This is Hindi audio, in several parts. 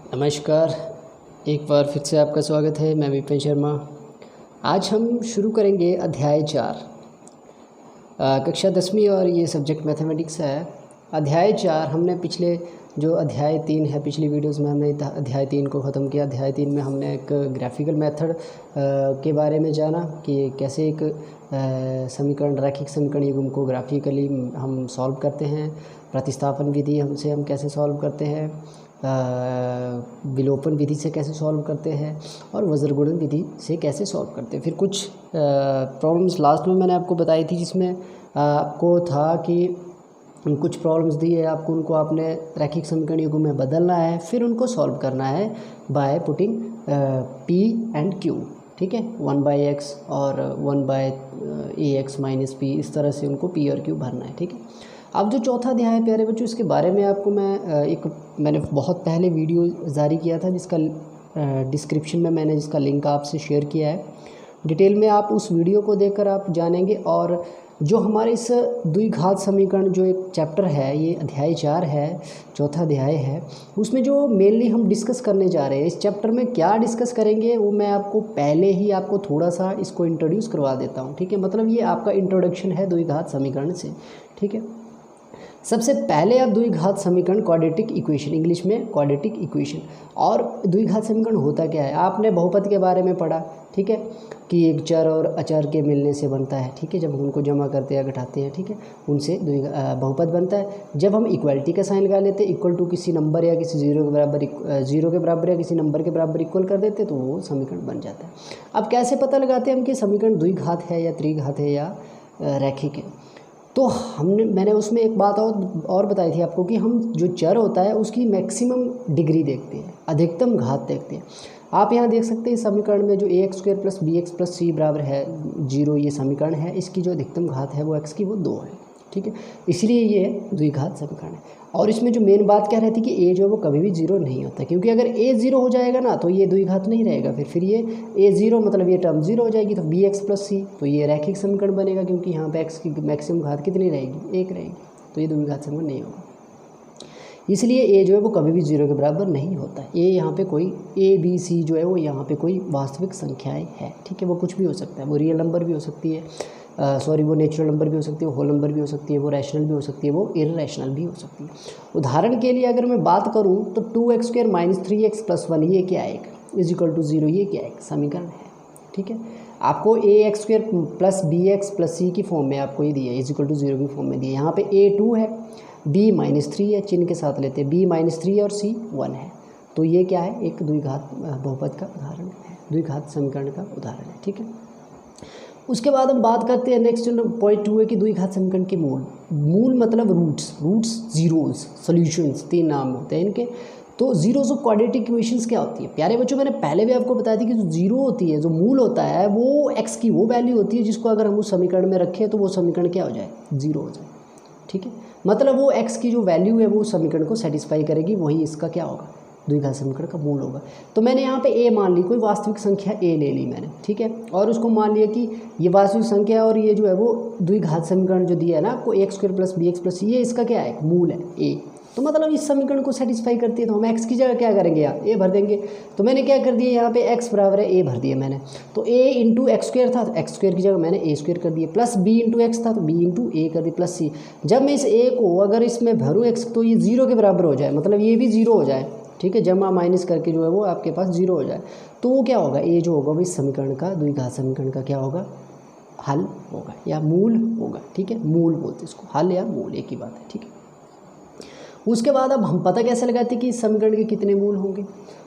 नमस्कार, एक बार फिर से आपका स्वागत है। मैं विपिन शर्मा। आज हम शुरू करेंगे अध्याय 4 कक्षा 10वीं और ये सब्जेक्ट मैथमेटिक्स है। अध्याय 4 हमने पिछले जो अध्याय 3 है, पिछली वीडियोस में हमने अध्याय 3 को ख़त्म किया। अध्याय 3 में हमने एक ग्राफिकल मेथड के बारे में जाना कि कैसे एक समीकरण, रैखिक समीकरण युग्म को ग्राफिकली हम सॉल्व करते हैं। प्रतिस्थापन विधि हमसे हम कैसे सॉल्व करते हैं, विलोपन विधि से कैसे सॉल्व करते हैं और वज्रगुणन विधि से कैसे सॉल्व करते हैं। फिर कुछ प्रॉब्लम्स लास्ट में मैंने आपको बताई थी, जिसमें आपको था कि कुछ प्रॉब्लम्स दी है आपको, उनको आपने रैखिक समीकरण युग्म में बदलना है, फिर उनको सॉल्व करना है by putting P and Q. ठीक है, 1/x और 1/ax माइनस पी, इस तरह से उनको पी और क्यू भरना है। ठीक है, अब जो चौथा अध्याय है प्यारे बच्चों, इसके बारे में आपको मैंने बहुत पहले वीडियो जारी किया था, जिसका डिस्क्रिप्शन में मैंने जिसका लिंक आपसे शेयर किया है। डिटेल में आप उस वीडियो को देखकर आप जानेंगे। और जो हमारे इस द्विघात समीकरण जो एक चैप्टर है, ये अध्याय 4 है, चौथा अध्याय है, उसमें जो मेनली हम डिस्कस करने जा रहे हैं, इस चैप्टर में क्या डिस्कस करेंगे वो मैं आपको पहले ही आपको थोड़ा सा इसको इंट्रोड्यूस करवा देता हूँ। ठीक है, मतलब ये आपका इंट्रोडक्शन है द्विघात समीकरण से। ठीक है, सबसे पहले आप द्विघात समीकरण, क्वाड्रेटिक इक्वेशन, इंग्लिश में क्वाड्रेटिक इक्वेशन। और द्विघात समीकरण होता क्या है, आपने बहुपद के बारे में पढ़ा। ठीक है, कि एक चर और अचर के मिलने से बनता है। ठीक है, जब हम उनको जमा करते हैं, घटाते हैं, ठीक है, उनसे बहुपद बनता है। जब हम इक्वलिटी का साइन लगा लेते हैं, इक्वल टू किसी नंबर या किसी जीरो के बराबर या किसी नंबर के बराबर इक्वल कर देते, तो वो समीकरण बन जाता है। अब कैसे पता लगाते हैं हम कि समीकरण द्विघात है या त्रिघात है या रैखिक है? तो मैंने उसमें एक बात और बताई थी आपको कि हम जो चर होता है उसकी मैक्सिमम डिग्री देखते हैं, अधिकतम घात देखते हैं। आप यहाँ देख सकते हैं इस समीकरण में जो ax² + bx + c बराबर है 0, ये समीकरण है, इसकी जो अधिकतम घात है वो x की वो 2 है। ठीक है, इसलिए ये द्विघात समीकरण है। और इसमें जो मेन बात क्या रहती है कि a जो है वो कभी भी 0 नहीं होता, क्योंकि अगर a 0 हो जाएगा ना तो ये द्विघात नहीं रहेगा। फिर ये a 0 मतलब ये टर्म 0 हो जाएगी, तो bx + c, तो ये रैखिक समीकरण बनेगा, क्योंकि यहाँ पे x की मैक्सिमम घात कितनी रहेगी, 1 रहेगी, तो ये द्विघात समीकरण नहीं होगा। इसलिए a जो है वो कभी भी 0 के बराबर नहीं होता। a यहाँ पे कोई a b c जो है वो यहाँ पे कोई वास्तविक संख्याएं है। ठीक है, वो कुछ भी हो सकता है, वो रियल नंबर भी हो सकती है, वो नेचुरल नंबर भी हो सकती है, वो होल नंबर भी हो सकती है, वो रैशनल भी हो सकती है, वो इररेशनल भी हो सकती है। उदाहरण के लिए अगर मैं बात करूँ तो 2x² - 3x + 1 ये क्या है, = 0, ये क्या है, समीकरण है। ठीक है, आपको ax² + bx + c की फॉर्म में आपको ये दिया है, = 0 की फॉर्म में दिया है। यहाँ पे a 2 है, b - 3 है, चिन्ह के साथ लेते हैं, b - 3 और c 1 है, तो ये क्या है, एक द्विघात बहुपद का उदाहरण है, द्विघात समीकरण का उदाहरण है। ठीक है, उसके बाद हम बात करते हैं, नेक्स्ट पॉइंट 2 है कि द्विघात समीकरण के मूल मतलब रूट्स, जीरोज, सॉल्यूशंस, 3 नाम होते हैं इनके। तो जीरोज ऑफ क्वाड्रेटिक इक्वेशंस क्या होती है प्यारे बच्चों, मैंने पहले भी आपको बताया था कि जो जीरो होती है, जो मूल होता है, वो x की वो वैल्यू होती है जिसको अगर हम उस समीकरण में रखें तो वो समीकरण क्या हो जाए, 0 हो जाए। ठीक है, मतलब वो x की जो वैल्यू है वो समीकरण को सेटिस्फाई करेगी, वही इसका क्या होगा, द्विघात समीकरण का मूल होगा। तो मैंने यहाँ पे a मान ली, कोई वास्तविक संख्या a ले ली मैंने। ठीक है, और उसको मान लिया कि ये वास्तविक संख्या और ये जो है वो द्विघात समीकरण जो दिया है ना आपको, ax² + bx + c, ये इसका क्या है, मूल है a। तो मतलब इस समीकरण को सेटिस्फाई करती है, तो हम x की जगह क्या करेंगे, यहाँ a भर देंगे। तो मैंने क्या कर दिया, यहाँ पे x बराबर है a भर दिया मैंने, तो a × x² था, तो x² की जगह मैंने a² कर दिया, प्लस b × x था तो b × a कर दिया, प्लस c। जब मैं इस a को अगर इसमें भरूँ x, तो ये 0 के बराबर हो जाए, मतलब ये भी 0 हो जाए। ठीक है, जमा माइनस करके जो है वो आपके पास 0 हो जाए, तो वो क्या होगा, a जो होगा वो इस समीकरण का, द्विघात समीकरण का क्या होगा, हल होगा या मूल होगा। ठीक है, मूल बोलते इसको, हल या मूल एक ही बात है। ठीक है, उसके बाद अब हम पता कैसे लगाते कि इस समीकरण के कितने मूल होंगे।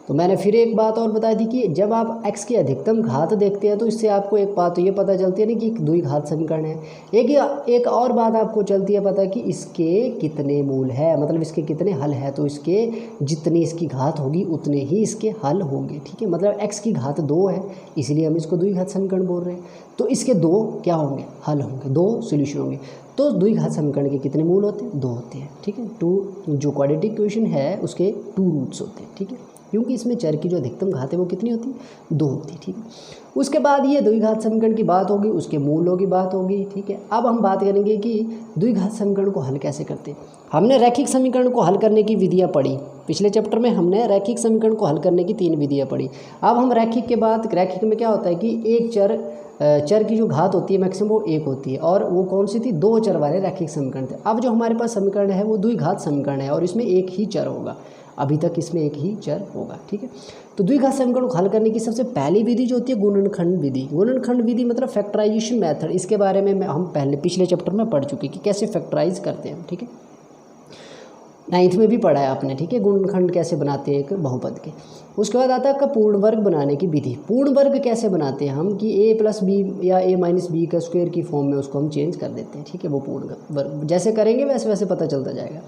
तो मैंने फिर एक बात और बता दी कि जब आप x की अधिकतम घात देखते हैं तो इससे आपको एक बात तो ये पता चलती है ना कि एक द्विघात समीकरण है। एक और बात आपको चलती है पता कि इसके कितने मूल है, मतलब इसके कितने हल है, तो इसके जितनी इसकी घात होगी उतने ही इसके हल होंगे। ठीक है, मतलब x की घात 2 है, इसलिए हम इसको द्विघात समीकरण बोल रहे हैं, तो इसके 2 क्या होंगे, हल होंगे, 2 सोल्यूशन होंगे। तो द्विघात समीकरण के कितने मूल होते हैं, 2 होते हैं। ठीक है, 2 जो क्वाड्रेटिक इक्वेशन है उसके 2 रूट्स होते हैं। ठीक है, क्योंकि इसमें चर की जो अधिकतम घात है वो कितनी होती है, 2 होती है। ठीक है, उसके बाद ये द्विघात समीकरण की बात होगी, उसके मूलों की बात होगी। ठीक है, अब हम बात करेंगे कि द्विघात समीकरण को हल कैसे करते हैं। हमने रैखिक समीकरण को हल करने की विधियाँ पढ़ी, पिछले चैप्टर में हमने रैखिक समीकरण को हल करने की 3 विधियाँ पढ़ी। अब हम रैखिक के बाद, रैखिक में क्या होता है कि एक चर की जो घात होती है मैक्सिमम वो 1 होती है, और वो कौन सी थी, 2 चर वाले रैखिक समीकरण थे। अब जो हमारे पास समीकरण है वो द्विघात समीकरण है और इसमें एक ही चर होगा, अभी तक इसमें एक ही चर होगा, ठीक है। तो द्विघात समीकरण को हल करने की सबसे पहली विधि जो होती है गुणनखंड विधि। गुणनखंड विधि मतलब फैक्टराइजेशन मेथड, इसके बारे में हम पहले पिछले चैप्टर में पढ़ चुके कि कैसे फैक्टराइज करते हैं, ठीक है। 9th में भी पढ़ा है आपने, ठीक है, गुणनखंड कैसे बनाते हैं एक बहुपद के। उसके बाद आता है आपका पूर्ण वर्ग बनाने की विधि। पूर्ण वर्ग कैसे बनाते हैं हम कि a + b या a - b का स्क्वायर की फॉर्म में उसको हम चेंज कर देते हैं, ठीक है। वो पूर्ण वर्ग जैसे करेंगे वैसे वैसे पता चलता जाएगा।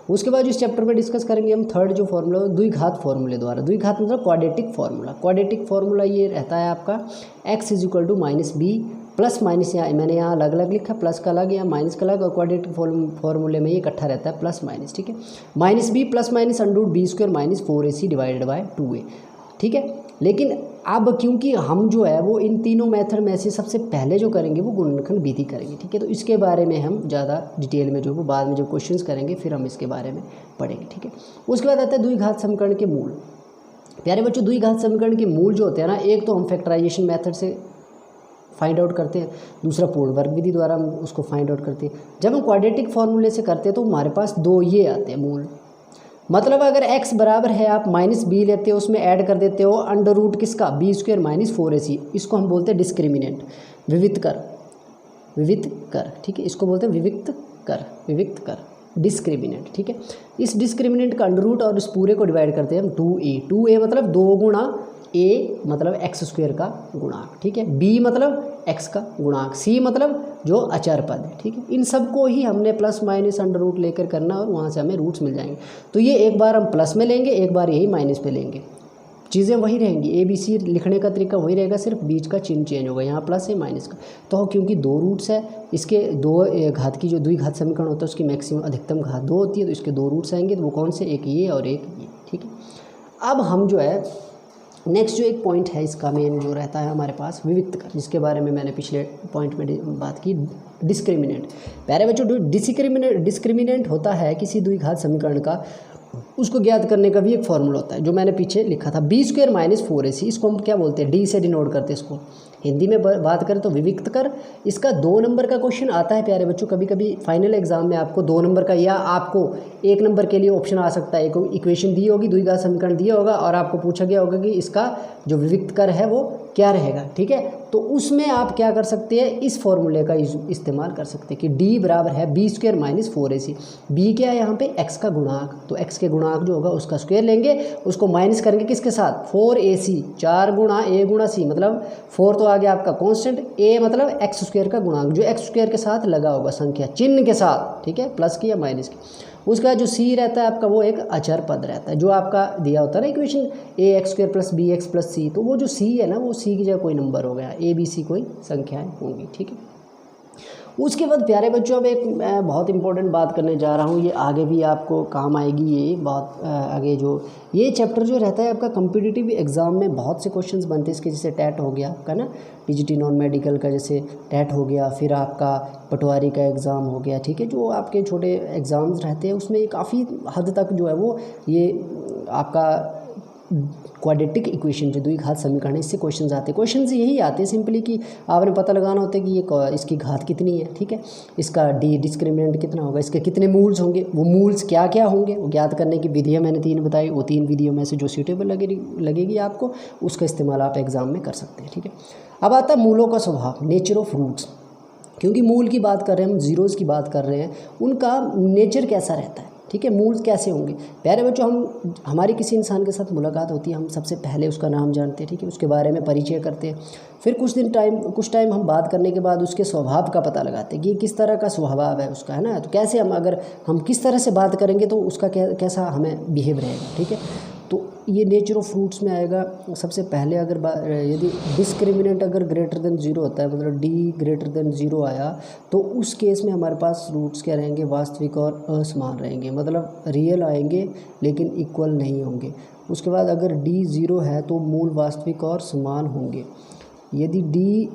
उसके बाद इस चैप्टर में डिस्कस करेंगे हम थर्ड जो फॉर्मूला द्विघात फॉर्मूले द्वारा। द्विघात मतलब क्वाड्रेटिक फार्मूला। क्वाड्रेटिक फार्मूला ये रहता है आपका x = -b प्लस माइनस, यहाँ मैंने यहाँ अलग अलग लिखा, प्लस का अलग या माइनस का अलग, और क्वाड्रेटिक फॉर्मूले में ये इकट्ठा रहता है प्लस माइनस, ठीक है। -b + -√b² - 4ac / 2a, ठीक है। लेकिन अब क्योंकि हम जो है वो इन तीनों मेथड में से सबसे पहले जो करेंगे वो गुणनखंड विधि करेंगे, ठीक है। तो इसके बारे में हम ज़्यादा डिटेल में जो वो बाद में जब क्वेश्चंस करेंगे फिर हम इसके बारे में पढ़ेंगे, ठीक है। उसके बाद आता है द्विघात समीकरण के मूल। प्यारे बच्चों, द्विघात समीकरण के मूल जो होते हैं ना, एक तो हम फैक्टराइजेशन मेथड से फाइंड आउट करते हैं, दूसरा पूर्ण वर्ग विधि द्वारा हम उसको फाइंड आउट करते हैं। जब हम क्वाड्रेटिक फार्मूले से करते हैं तो हमारे पास 2 ये आते हैं मूल। मतलब अगर x बराबर है, आप -b लेते हो, उसमें ऐड कर देते हो अंडर रूट किसका, b² - 4ac, इसको हम बोलते हैं डिस्क्रिमिनेंट, विविक्त कर, ठीक है। इसको बोलते हैं विविक्त कर, डिस्क्रिमिनेंट, ठीक है। इस डिस्क्रिमिनेंट का अंडर रूट और इस पूरे को डिवाइड करते हैं हम 2a मतलब 2 गुणा a मतलब x² का गुणांक, ठीक है। b मतलब x का गुणांक, c मतलब जो अचर पद है, ठीक है। इन सब को ही हमने प्लस माइनस अंडर रूट लेकर करना और वहाँ से हमें रूट्स मिल जाएंगे। तो ये एक बार हम प्लस में लेंगे, एक बार यही माइनस पे लेंगे, चीज़ें वही रहेंगी, ABC लिखने का तरीका वही रहेगा, सिर्फ बीच का चिन्ह चेंज होगा, यहाँ प्लस है माइनस का। तो क्योंकि 2 रूट्स है, इसके 2 घात की जो द्विघात समीकरण होता है उसकी मैक्सिमम अधिकतम घात 2 होती है, तो इसके 2 रूट्स आएंगे, तो वो कौन से, एक ये और एक ये, ठीक है। अब हम जो है नेक्स्ट जो एक पॉइंट है इसका मेन जो रहता है हमारे पास विविक्त कर, जिसके बारे में मैंने पिछले पॉइंट में बात की, डिस्क्रिमिनेंट। प्यारे बच्चों, डिस्क्रिमिनेंट होता है किसी द्विघात समीकरण का, उसको ज्ञात करने का भी एक फॉर्मूला होता है जो मैंने पीछे लिखा था, b² - 4ac। इसको हम क्या बोलते हैं, d से डिनोट करते हैं इसको। हिंदी में बात करें तो विविक्त कर। इसका 2 नंबर का क्वेश्चन आता है प्यारे बच्चों, कभी कभी फाइनल एग्जाम में आपको 2 नंबर का या आपको 1 नंबर के लिए ऑप्शन आ सकता है। एक इक्वेशन दी होगी, द्विघात समीकरण दिया होगा और आपको पूछा गया होगा कि इसका जो विविक्त कर है वो क्या रहेगा, ठीक है। तो उसमें आप क्या कर सकते हैं, इस फॉर्मूले का इस्तेमाल कर सकते हैं कि d बराबर है b² - 4ac। b क्या है यहाँ पे, x का गुणांक, तो x के गुणांक जो होगा उसका स्क्वायर लेंगे, उसको माइनस करेंगे किसके साथ, 4ac, 4 गुणा a गुणा c, मतलब 4 तो आ गया आपका कांस्टेंट, a मतलब x² का गुणांक, जो x² के साथ लगा होगा संख्या चिन्ह के साथ, ठीक है, प्लस की या माइनस की। उसका जो c रहता है आपका वो एक अचर पद रहता है, जो आपका दिया होता है ना इक्वेशन ax² + bx + c, तो वो जो c है ना, वो c की जगह कोई नंबर हो गया, a b c कोई संख्याएं होंगी, ठीक है। उसके बाद प्यारे बच्चों, अब एक मैं बहुत इंपॉर्टेंट बात करने जा रहा हूँ, ये आगे भी आपको काम आएगी, ये बहुत आगे जो ये चैप्टर जो रहता है आपका कॉम्पिटिटिव एग्ज़ाम में बहुत से क्वेश्चंस बनते हैं इसके, जैसे टैट हो गया आपका ना, टीजीटी नॉन मेडिकल का जैसे टैट हो गया, फिर आपका पटवारी का एग्ज़ाम हो गया, ठीक है। जो आपके छोटे एग्ज़ाम्स रहते हैं उसमें काफ़ी हद तक जो है वो ये आपका क्वाड्रेटिक इक्वेशन जो द्विघात समीकरण है इससे क्वेश्चंस आते हैं। क्वेश्चंस यही आते हैं सिंपली कि आपने पता लगाना होता है कि ये इसकी घात कितनी है, ठीक है, इसका डिस्क्रिमिनेंट कितना होगा, इसके कितने मूल्स होंगे, वो मूल्स क्या क्या होंगे, वो ज्ञात करने की विधियाँ मैंने 3 बताई, वो 3 विधियों में से जो सूटेबल लगेगी आपको उसका इस्तेमाल आप एग्ज़ाम में कर सकते हैं, ठीक है। अब आता है मूलों का स्वभाव, नेचर ऑफ रूट्स। क्योंकि मूल की बात कर रहे हैं हम, जीरोज़ की बात कर रहे हैं, उनका नेचर कैसा रहता है, ठीक है, मूल कैसे होंगे। प्यारे बच्चों, हमारी किसी इंसान के साथ मुलाकात होती है, हम सबसे पहले उसका नाम जानते हैं, ठीक है, उसके बारे में परिचय करते हैं, फिर कुछ टाइम हम बात करने के बाद उसके स्वभाव का पता लगाते हैं कि किस तरह का स्वभाव है उसका, है ना। तो कैसे अगर हम किस तरह से बात करेंगे तो उसका कैसा हमें बिहेव रहेगा, ठीक है। तो ये नेचर ऑफ फ्रूट्स में आएगा। सबसे पहले अगर यदि डिस्क्रिमिनेंट अगर ग्रेटर देन 0 होता है, मतलब d ग्रेटर देन 0 आया, तो उस केस में हमारे पास रूट्स क्या रहेंगे, वास्तविक और असमान रहेंगे, मतलब रियल आएंगे लेकिन इक्वल नहीं होंगे। उसके बाद अगर d 0 है तो मूल वास्तविक और समान होंगे। यदि d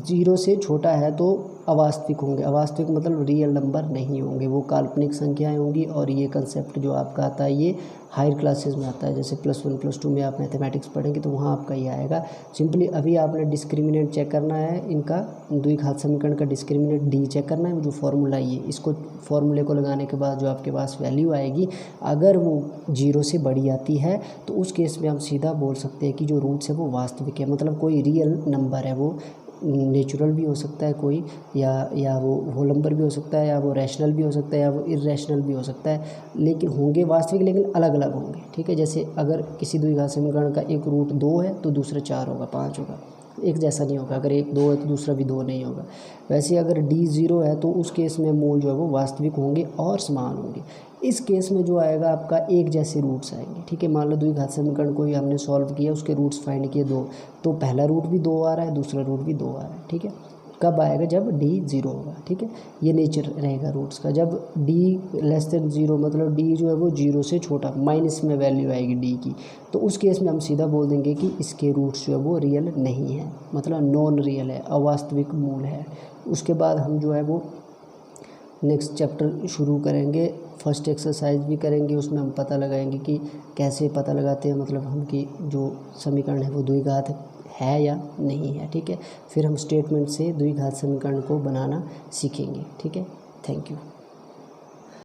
0 से छोटा है तो अवास्तविक होंगे। अवास्तविक मतलब रियल नंबर नहीं होंगे, वो काल्पनिक संख्याएं होंगी। और ये कंसेप्ट जो आपका आता है ये हायर क्लासेस में आता है, जैसे +1 +2 में आप मैथमेटिक्स पढ़ेंगे तो वहाँ आपका ये आएगा। सिंपली अभी आपने डिस्क्रिमिनेंट चेक करना है, इनका द्विघात समीकरण का डिस्क्रिमिनेंट डी चेक करना है, जो फॉर्मूला ये, इसको फॉर्मूले को लगाने के बाद जो आपके पास वैल्यू आएगी, अगर वो 0 से बड़ी आती है तो उस केस में हम सीधा बोल सकते हैं कि जो रूट्स है वो वास्तविक है, मतलब कोई रियल नंबर है, वो नेचुरल भी हो सकता है कोई, या वो होल नंबर भी हो सकता है, या वो रैशनल भी हो सकता है, या वो इर्रेशनल भी हो सकता है, लेकिन होंगे वास्तविक, लेकिन अलग अलग होंगे। ठीक है, जैसे अगर किसी द्विघात समीकरण का एक रूट 2 है तो दूसरा 4 होगा, 5 होगा, एक जैसा नहीं होगा। अगर एक 2 है तो दूसरा भी 2 नहीं होगा। वैसे अगर D 0 है तो उस केस में मूल जो है वो वास्तविक होंगे और समान होंगे। इस केस में जो आएगा आपका एक जैसे रूट्स आएंगे। ठीक है, मान लो द्विघात समीकरण को ही हमने सॉल्व किया, उसके रूट्स फाइंड किए 2, तो पहला रूट भी 2 आ रहा है, दूसरा रूट भी 2 आ रहा है। ठीक है, कब आएगा? जब D 0 होगा। ठीक है, ये नेचर रहेगा रूट्स का। जब D <0 मतलब D जो है वो 0 से छोटा, माइनस में वैल्यू आएगी D की, तो उस केस में हम सीधा बोल देंगे कि इसके रूट्स जो है वो रियल नहीं है, मतलब नॉन रियल है, अवास्तविक मूल है। उसके बाद हम जो है वो नेक्स्ट चैप्टर शुरू करेंगे, फर्स्ट एक्सरसाइज भी करेंगे, उसमें हम पता लगाएंगे कि कैसे पता लगाते हैं, मतलब हम कि जो समीकरण है वो द्विघात है या नहीं है। ठीक है, फिर हम स्टेटमेंट से द्विघात समीकरण को बनाना सीखेंगे। ठीक है, थैंक यू।